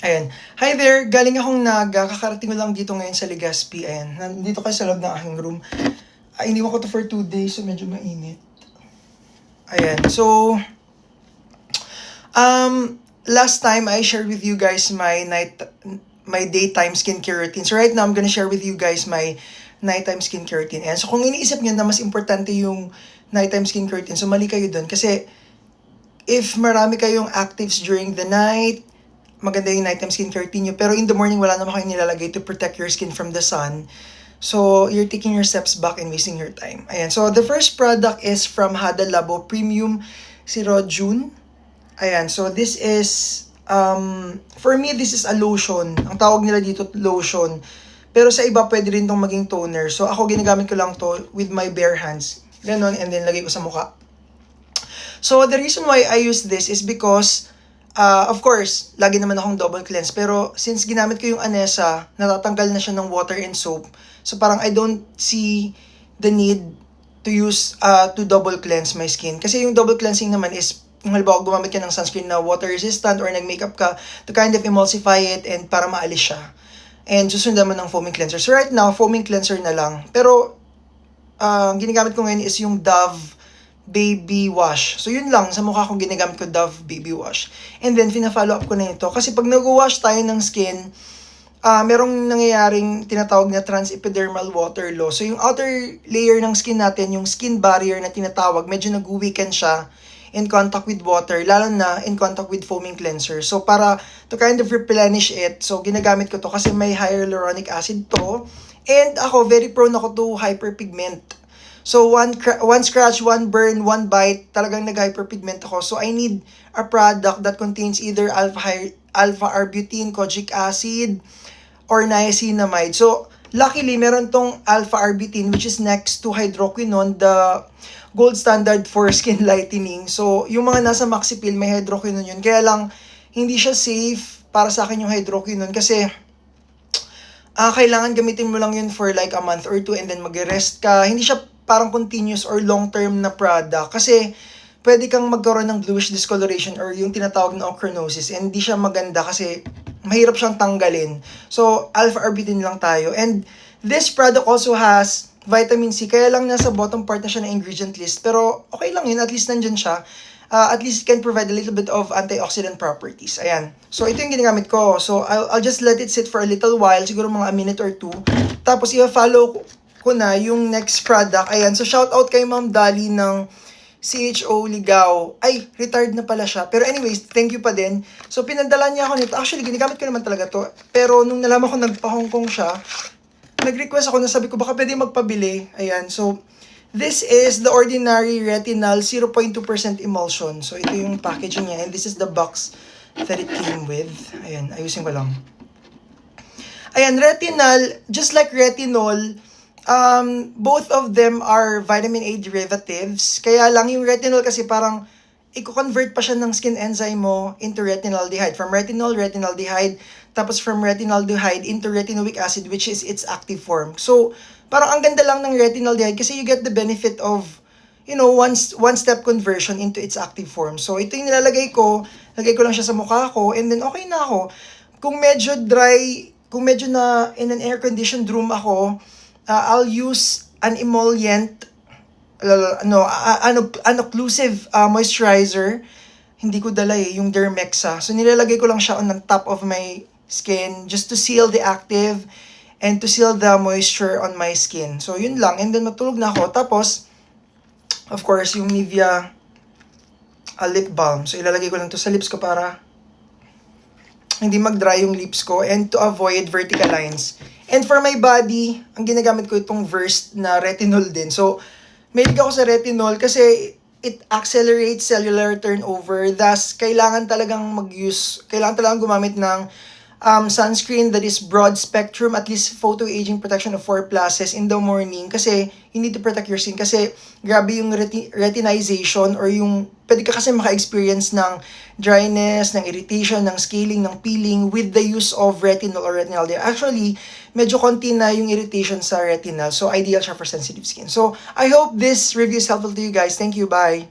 Ayan. Hi there! Galing akong kakarating ko lang dito ngayon sa Legazpi. Ayan. Nandito kayo sa loob ng aking room. Ay, iniwan ko to for 2 days, so medyo mainit. Ayan. So, last time I shared with you guys my daytime skincare routine. So right now, I'm gonna share with you guys my nighttime skincare routine. And so kung iniisip nyo na mas importante yung nighttime skincare routine, so mali kayo dun. Kasi if marami kayong actives during the night, maganda yung nighttime skincare routine nyo. Pero in the morning, wala naman kayong nilalagay to protect your skin from the sun. So, you're taking your steps back and wasting your time. Ayan. So, the first product is from Hada Labo Premium Sirojun. Ayan. So, this is, for me, this is a lotion. Ang tawag nila dito, lotion. Pero sa iba, pwede rin itong maging toner. So, ako ginagamit ko lang to with my bare hands. Ganon, and then lagay ko sa mukha. So, the reason why I use this is because, of course, lagi naman akong double cleanse. Pero, since ginamit ko yung Anessa, natatanggal na siya ng water and soap. So, parang I don't see the need to use, to double cleanse my skin. Kasi yung double cleansing naman is, kung halimbawa gumamit ka ng sunscreen na water resistant or nag-makeup ka to kind of emulsify it and para maalis siya. And susundan mo ng foaming cleanser. So, right now, foaming cleanser na lang. Pero, ginagamit ko ngayon is yung Dove baby wash. So, yun lang. Sa mukha ko ginagamit ko Dove baby wash. And then, fina-follow up ko na ito. Kasi pag nag-wash tayo ng skin, merong nangyayaring tinatawag na transepidermal water loss. So, yung outer layer ng skin natin, yung skin barrier na tinatawag, medyo nag-weaken siya in contact with water, lalo na in contact with foaming cleanser. So, para to kind of replenish it, so ginagamit ko to kasi may hyaluronic acid to. And ako, very prone ako to hyperpigment. So, one scratch, one burn, one bite, talagang nag-hyperpigment ako. So, I need a product that contains either alpha-arbutin, kojic acid, or niacinamide. So, luckily, meron tong alpha-arbutin, which is next to hydroquinone, the gold standard for skin lightening. So, yung mga nasa Maxipil, may hydroquinone yun. Kaya lang, hindi siya safe para sa akin yung hydroquinone kasi kailangan gamitin mo lang yun for like a month or 2 and then mag-rest ka. Hindi siya parang continuous or long-term na product. Kasi, pwede kang magkaroon ng bluish discoloration or yung tinatawag na ochronosis. And hindi siya maganda kasi mahirap siyang tanggalin. So, alpha-arbutin lang tayo. And this product also has vitamin C. Kaya lang nasa bottom part na siya ng ingredient list. Pero, okay lang yun. At least nandyan siya. At least it can provide a little bit of antioxidant properties. Ayan. So, ito yung ginagamit ko. So, I'll just let it sit for a little while. Siguro mga a minute or 2. Tapos, i-follow ko na yung next product. Ayan. So, shout out kay Ma'am Dali ng CHO Ligao. Ay, retired na pala siya. Pero anyways, thank you pa din. So, pinadala niya ako nito. Actually, ginagamit ko naman talaga to. Pero, nung nalaman ko nagpa-Hong Kong siya, nag-request ako na sabi ko, baka pwede magpabili. Ayan. So, this is the ordinary retinol 0.2% emulsion. So, ito yung packaging niya. And this is the box that it came with. Ayan, ayusin ko lang. Ayan, retinol, just like retinol, both of them are vitamin A derivatives. Kaya lang yung retinol kasi parang i-convert pa siya ng skin enzyme mo into retinaldehyde. From retinol, retinaldehyde, tapos from retinaldehyde into retinoic acid, which is its active form. So, parang ang ganda lang ng retinaldehyde kasi you get the benefit of, you know, one-step conversion into its active form. So, ito yung nilalagay ko. Lagay ko lang siya sa mukha ko and then okay na ako. Kung medyo dry, kung medyo na in an air-conditioned room ako, I'll use an emollient, an occlusive moisturizer. Hindi ko dala yung Dermexa. So, nilalagay ko lang siya on the top of my skin just to seal the active and to seal the moisture on my skin. So, yun lang. And then, matulog na ako. Tapos, of course, yung Nivea lip balm. So, ilalagay ko lang to sa lips ko para hindi mag-dry yung lips ko and to avoid vertical lines. And for my body, ang ginagamit ko itong Versed na retinol din. So, mahilig ako sa retinol kasi it accelerates cellular turnover. Thus, kailangan talagang gumamit ng sunscreen that is broad spectrum, at least photo-aging protection of 4 pluses in the morning kasi you need to protect your skin kasi grabe yung retinization or yung pwede ka kasi maka-experience ng dryness, ng irritation, ng scaling, ng peeling with the use of retinol or retinaldehyde. Actually, medyo konti na yung irritation sa retinol. So, ideal siya for sensitive skin. So, I hope this review is helpful to you guys. Thank you. Bye!